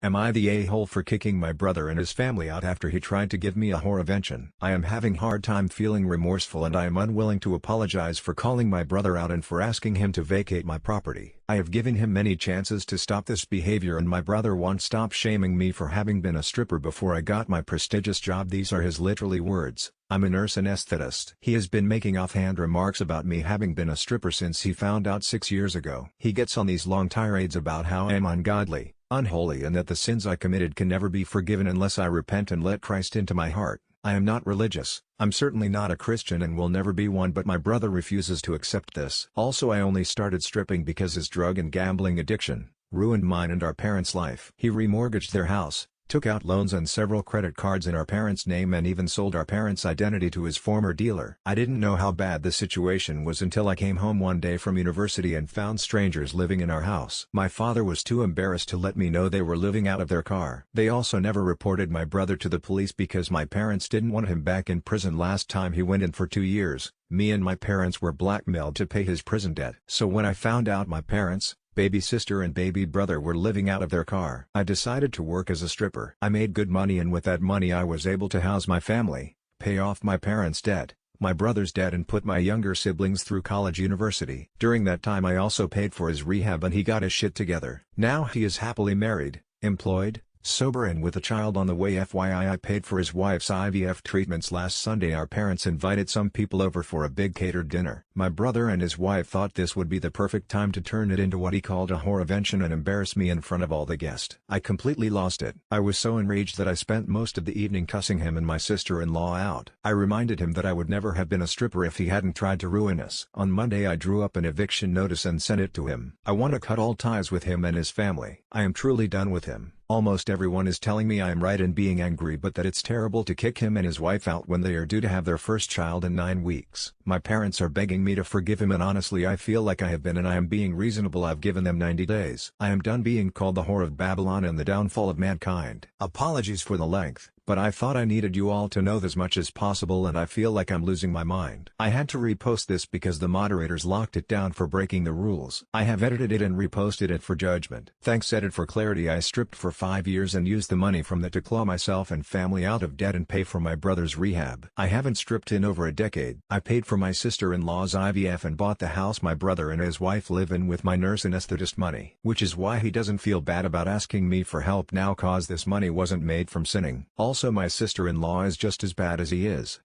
Am I the a-hole for kicking my brother and his family out after he tried to give me a vention? I am having hard time feeling remorseful and I am unwilling to apologize for calling my brother out and for asking him to vacate my property. I have given him many chances to stop this behavior and my brother won't stop shaming me for having been a stripper before I got my prestigious job. These are his literally words. I'm a nurse anesthetist. He has been making offhand remarks about me having been a stripper since he found out 6 years ago. He gets on these long tirades about how I am ungodly, unholy and that the sins I committed can never be forgiven unless I repent and let Christ into my heart. I am not religious, I'm certainly not a Christian and will never be one, but my brother refuses to accept this. Also, I only started stripping because his drug and gambling addiction ruined mine and our parents' life. He remortgaged their house, took out loans and several credit cards in our parents' name and even sold our parents' identity to his former dealer. I didn't know how bad the situation was until I came home one day from university and found strangers living in our house. My father was too embarrassed to let me know they were living out of their car. They also never reported my brother to the police because my parents didn't want him back in prison last time he went in for 2 years. Me and my parents were blackmailed to pay his prison debt. So when I found out my parents, baby sister and baby brother were living out of their car, I decided to work as a stripper. I made good money and with that money I was able to house my family, pay off my parents' debt, my brother's debt and put my younger siblings through college university. During that time I also paid for his rehab and he got his shit together. Now he is happily married, employed, sober and with a child on the way. FYI, I paid for his wife's IVF treatments last Sunday. Our parents invited some people over for a big catered dinner. My brother and his wife thought this would be the perfect time to turn it into what he called a vention and embarrass me in front of all the guests. I completely lost it. I was so enraged that I spent most of the evening cussing him and my sister-in-law out. I reminded him that I would never have been a stripper if he hadn't tried to ruin us. On Monday I drew up an eviction notice and sent it to him. I want to cut all ties with him and his family. I am truly done with him. Almost everyone is telling me I am right in being angry, but that it's terrible to kick him and his wife out when they are due to have their first child in 9 weeks. My parents are begging me to forgive him and honestly I feel like I have been and I am being reasonable. I've given them 90 days. I am done being called the whore of Babylon and the downfall of mankind. Apologies for the length, but I thought I needed you all to know as much as possible and I feel like I'm losing my mind. I had to repost this because the moderators locked it down for breaking the rules. I have edited it and reposted it for judgment. Thanks edit. For clarity, I stripped for 5 years and used the money from that to claw myself and family out of debt and pay for my brother's rehab. I haven't stripped in over a decade. I paid for my sister-in-law's IVF and bought the house my brother and his wife live in with my nurse anesthetist money. Which is why he doesn't feel bad about asking me for help now, cause this money wasn't made from sinning. Also, my sister-in-law is just as bad as he is.